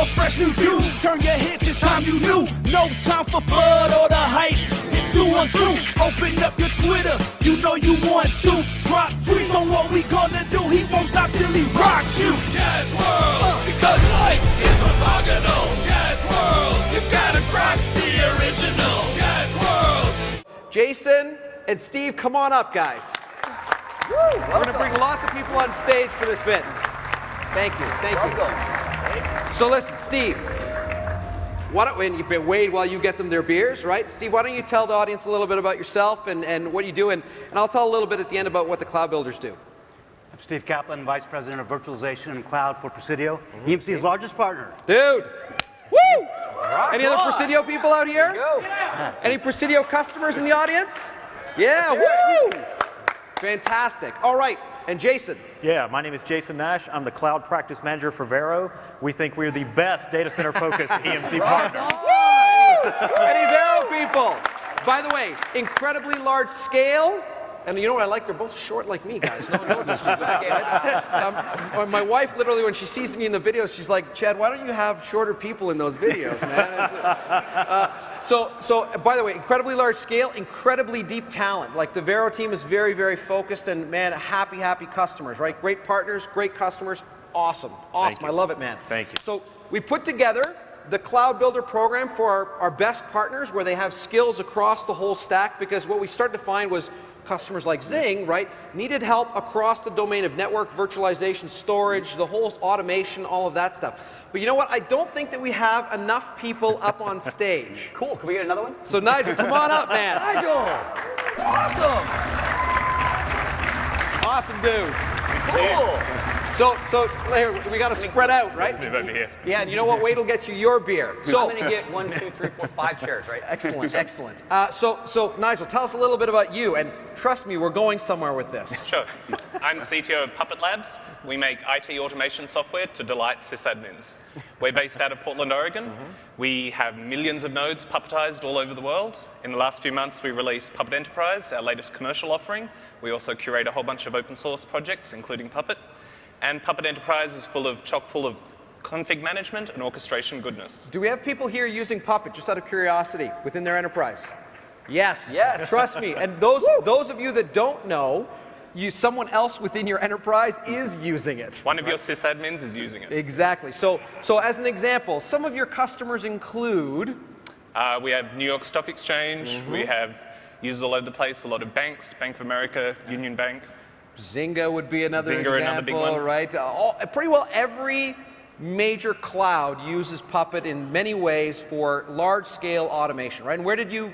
a fresh new view. Turn your heads, it's time you knew. No time for FUD or the hype. It's too untrue. Open up your Twitter, you know you want to. Drop tweets on what we gonna do. He won't stop till he rocks you. Jazz World, because life is orthogonal. Jazz World, you gotta rock the original. Jazz World. Jason and Steve, come on up, guys. Woo, we're going to bring lots of people on stage for this bit. Thank you, thank you. So listen, Steve, why don't, and Wade, while you get them their beers, right? Steve, why don't you tell the audience a little bit about yourself and what you do, and I'll tell a little bit at the end about what the Cloud Builders do. I'm Steve Kaplan, Vice President of Virtualization and Cloud for Presidio, EMC's largest partner. Dude, woo! Any other Presidio people out here? Yeah. Any Presidio customers in the audience? Yeah, woo! Fantastic. All right, and Jason. Yeah, my name is Jason Nash. I'm the Cloud Practice Manager for Varrow. We think we're the best data center focused EMC partner. Woo! Any Varrow people? By the way, incredibly large scale. And you know what I like? They're both short like me, guys. No disrespect. My wife, literally, when she sees me in the videos, she's like, Chad, why don't you have shorter people in those videos, man? So, by the way, incredibly large scale, incredibly deep talent. Like, the Varrow team is very, very focused, and, man, happy, happy customers, right? Great partners, great customers. Awesome. Awesome. I love it, man. Thank you. So we put together the Cloud Builder program for our best partners, where they have skills across the whole stack, because what we started to find was customers like Zing, right, needed help across the domain of network, virtualization, storage, the whole automation, all of that stuff. But you know what? I don't think that we have enough people up on stage. Cool. Can we get another one? So Nigel, come on up, man. Nigel! Awesome! Awesome, dude. Cool. So here, we got to spread out, right? Let's move over here. Yeah, and you know what? Wade will get you your beer. So I'm going to get 1, 2, 3, 4, 5 chairs, right? Excellent, excellent. So Nigel, tell us a little bit about you, and trust me, we're going somewhere with this. Sure. I'm the CTO of Puppet Labs. We make IT automation software to delight sysadmins. We're based out of Portland, Oregon. We have millions of nodes puppetized all over the world. In the last few months, we released Puppet Enterprise, our latest commercial offering. We also curate a whole bunch of open source projects, including Puppet. And Puppet Enterprise is chock full of config management and orchestration goodness. Do we have people here using Puppet, just out of curiosity, within their enterprise? Yes. Yes. Trust me. And those of you that don't know, someone else within your enterprise is using it. One of your sysadmins is using it. Exactly. So as an example, some of your customers include? We have New York Stock Exchange. We have users all over the place, a lot of banks, Bank of America, Union Bank. Zynga would be another example, another big one. Right? Pretty well every major cloud uses Puppet in many ways for large-scale automation, right? And where did you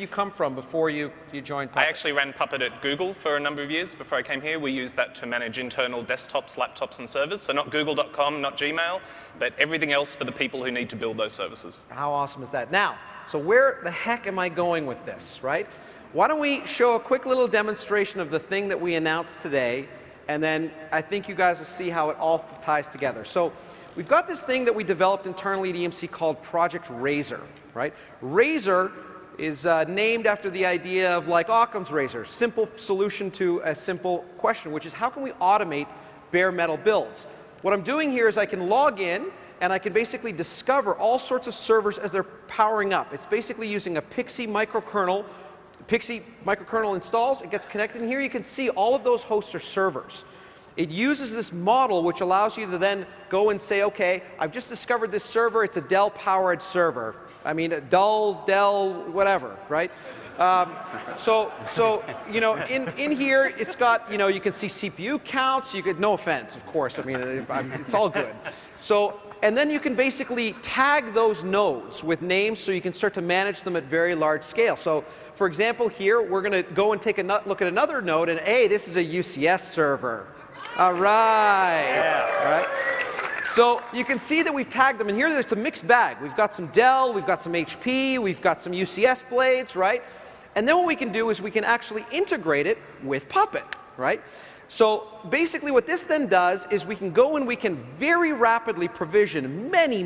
come from before you joined Puppet? I actually ran Puppet at Google for a number of years before I came here. We used that to manage internal desktops, laptops, and servers. So not Google.com, not Gmail, but everything else for the people who need to build those services. How awesome is that? Now, so where the heck am I going with this, right? Why don't we show a quick little demonstration of the thing that we announced today, and then I think you guys will see how it all ties together. So we've got this thing that we developed internally at EMC called Project Razor, right? Razor is named after the idea of like Occam's razor, simple solution to a simple question, which is how can we automate bare metal builds? What I'm doing here is I can log in and I can basically discover all sorts of servers as they're powering up. It's basically using a Pixie microkernel. Pixie microkernel installs, it gets connected, and here you can see all of those hosts are servers. It uses this model which allows you to then go and say, okay, I've just discovered this server, it's a Dell-powered server. I mean, Dell, whatever, right? So you know, in here, it's got, you know, you can see CPU counts, you could, no offense, of course, I mean, it's all good. So, and then you can basically tag those nodes with names so you can start to manage them at very large scale. So, for example, here, we're going to go and take a look at another node, and hey, this is a UCS server. All right. Yeah. All right. So you can see that we've tagged them, and here there's a mixed bag. We've got some Dell, we've got some HP, we've got some UCS blades, right? And then what we can do is we can actually integrate it with Puppet, right? So basically what this then does is we can go and we can very rapidly provision many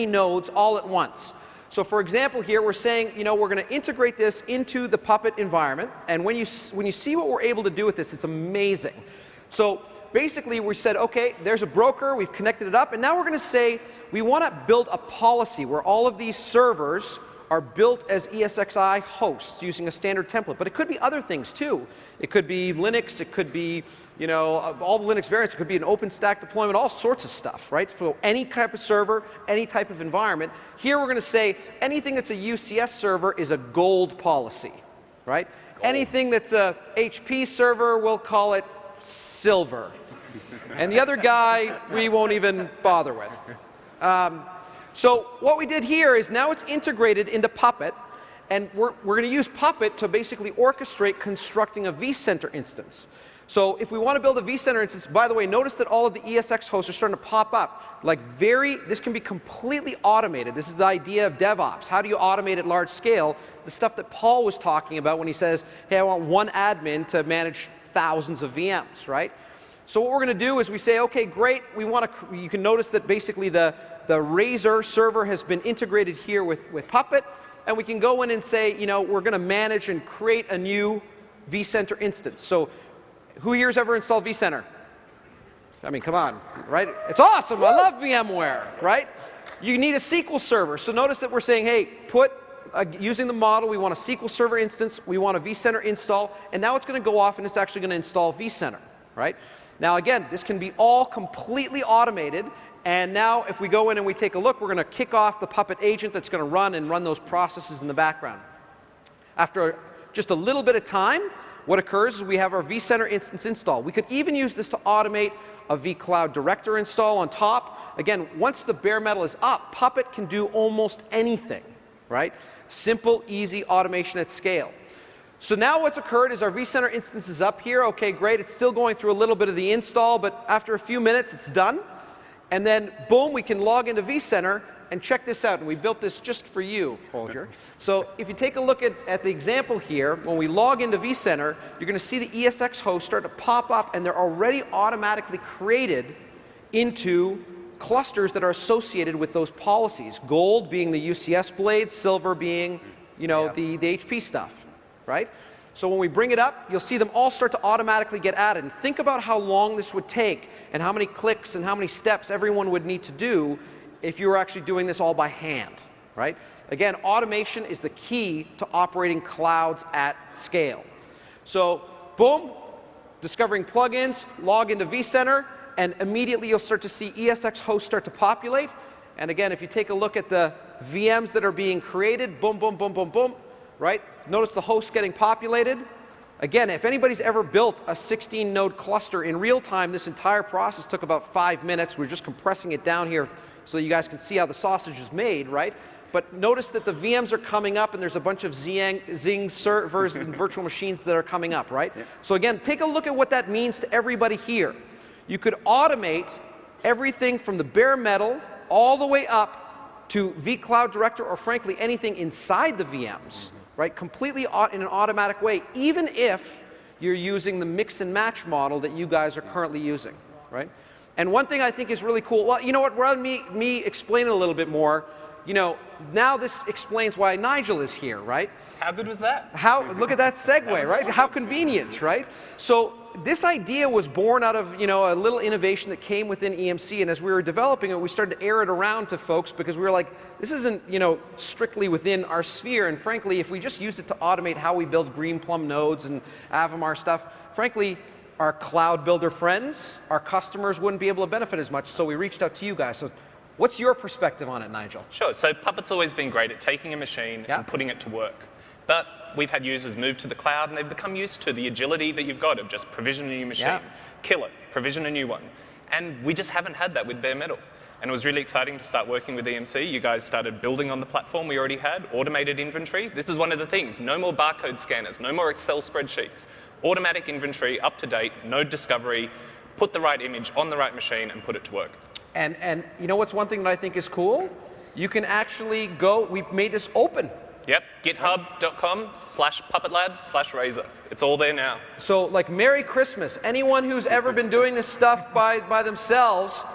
nodes all at once. So for example here we're saying, you know, we're going to integrate this into the Puppet environment, and when you see what we're able to do with this, it's amazing. So basically we said, okay, there's a broker, we've connected it up, and now we're going to say we want to build a policy where all of these servers are built as ESXi hosts using a standard template. But it could be other things too. It could be Linux, it could be, you know, all the Linux variants, it could be an OpenStack deployment, all sorts of stuff, right? So any type of server, any type of environment. Here we're going to say anything that's a UCS server is a gold policy, right? Gold. Anything that's a HP server, we'll call it silver. And the other guy, we won't even bother with. So what we did here is now it's integrated into Puppet, and we're going to use Puppet to basically orchestrate constructing a vCenter instance. So if we want to build a vCenter instance, by the way, notice that all of the ESX hosts are starting to pop up. Like this can be completely automated. This is the idea of DevOps. How do you automate at large scale? The stuff that Paul was talking about when he says, hey, I want one admin to manage thousands of VMs, right? So what we're going to do is we say, okay, great. We want to. You can notice that basically the Razor server has been integrated here with Puppet, and we can go in and say, you know, we're going to manage and create a new vCenter instance. So who here's ever installed vCenter? I mean, come on, right? It's awesome. I love VMware, right? You need a SQL server. So notice that we're saying, hey, using the model, we want a SQL server instance, we want a vCenter install, and now it's going to go off and it's actually going to install vCenter, right? Now again, this can be all completely automated. And now if we go in and we take a look, we're going to kick off the Puppet agent that's going to run those processes in the background. After just a little bit of time, what occurs is we have our vCenter instance install. We could even use this to automate a vCloud Director install on top. Again, once the bare metal is up, Puppet can do almost anything, right? Simple, easy automation at scale. So now what's occurred is our vCenter instance is up here. Okay, great. It's still going through a little bit of the install, but after a few minutes, it's done. And then, boom, we can log into vCenter and check this out. And we built this just for you, Holger. So if you take a look at the example here, when we log into vCenter, you're going to see the ESX hosts start to pop up, and they're already automatically created into clusters that are associated with those policies. Gold being the UCS blades, silver being, you know, the HP stuff, right? So when we bring it up, you'll see them all start to automatically get added. And think about how long this would take and how many clicks and how many steps everyone would need to do if you were actually doing this all by hand, right? Again, automation is the key to operating clouds at scale. So boom, discovering plugins, log into vCenter, and immediately you'll start to see ESX hosts start to populate. And again, if you take a look at the VMs that are being created, boom, boom, boom, boom, boom, right? Notice the hosts getting populated. Again, if anybody's ever built a 16-node cluster in real time, this entire process took about 5 minutes. We're just compressing it down here so you guys can see how the sausage is made, right? But notice that the VMs are coming up, and there's a bunch of Zing servers and virtual machines that are coming up, right? Yeah. So again, take a look at what that means to everybody here. You could automate everything from the bare metal all the way up to vCloud Director, or frankly, anything inside the VMs. Right, completely in an automatic way, even if you're using the mix and match model that you guys are currently using, right? And one thing I think is really cool, well, you know what, rather than me explain it a little bit more, you know, now this explains why Nigel is here, right? How good was that? Look at that segue, right? Awesome. How convenient, right? So this idea was born out of, you know, a little innovation that came within EMC, and as we were developing it, we started to air it around to folks because we were like, this isn't, you know, strictly within our sphere, and frankly, if we just used it to automate how we build Greenplum nodes and Avamar stuff, frankly, our cloud builder friends, our customers wouldn't be able to benefit as much, so we reached out to you guys. So what's your perspective on it, Nigel? Sure. So Puppet's always been great at taking a machine and putting it to work. But we've had users move to the cloud, and they've become used to the agility that you've got of just provision a new machine, kill it, provision a new one. And we just haven't had that with bare metal. And it was really exciting to start working with EMC. You guys started building on the platform we already had, automated inventory. This is one of the things. No more barcode scanners, no more Excel spreadsheets. Automatic inventory, up to date, node discovery, put the right image on the right machine, and put it to work. And you know what's one thing that I think is cool? You can actually go, we've made this open. Yep, github.com/puppetlabs/razor. It's all there now. So like Merry Christmas. Anyone who's ever been doing this stuff by themselves,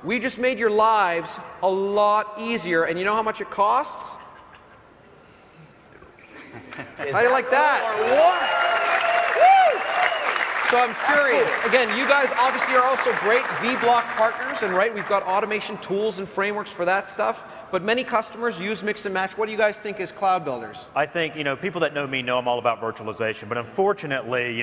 we just made your lives a lot easier. And you know how much it costs? How do you like that? So I'm curious, again, you guys obviously are also great vBlock partners, and right, we've got automation tools and frameworks for that stuff, but many customers use mix and match. What do you guys think as cloud builders? I think, people that know me know I'm all about virtualization, but unfortunately,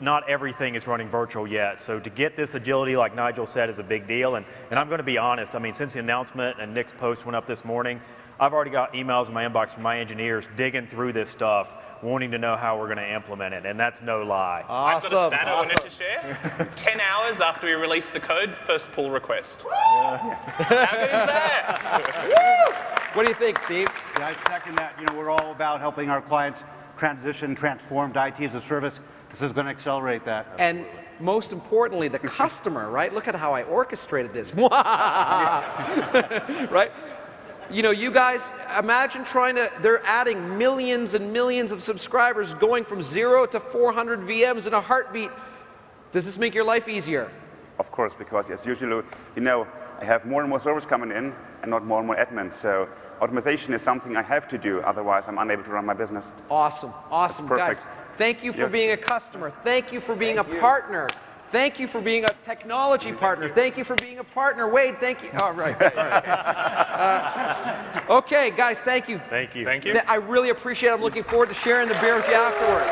not everything is running virtual yet. So to get this agility, like Nigel said, is a big deal. And I'm going to be honest, I mean, since the announcement and Nick's post went up this morning, I've already got emails in my inbox from my engineers digging through this stuff, wanting to know how we're going to implement it, and that's no lie. I've got a stat I wanted to share. 10 hours after we released the code, first pull request. How good is that? Woo! What do you think, Steve? Yeah, I second that. We're all about helping our clients transition, transform to IT as a service. This is going to accelerate that. And most importantly, the customer, right? Look at how I orchestrated this. Right? You guys, imagine they're adding millions and millions of subscribers, going from 0 to 400 VMs in a heartbeat. Does this make your life easier? Of course, because as usual, I have more and more servers coming in and not more and more admins. So automation is something I have to do, otherwise I'm unable to run my business. Awesome, awesome, guys. Thank you for being a customer. Thank you for being a partner. Thank you for being a technology partner. Thank you for being a partner. Wade, thank you. Oh, right. Okay, guys, thank you. Thank you. Thank you. I really appreciate it. I'm looking forward to sharing the beer with you afterwards.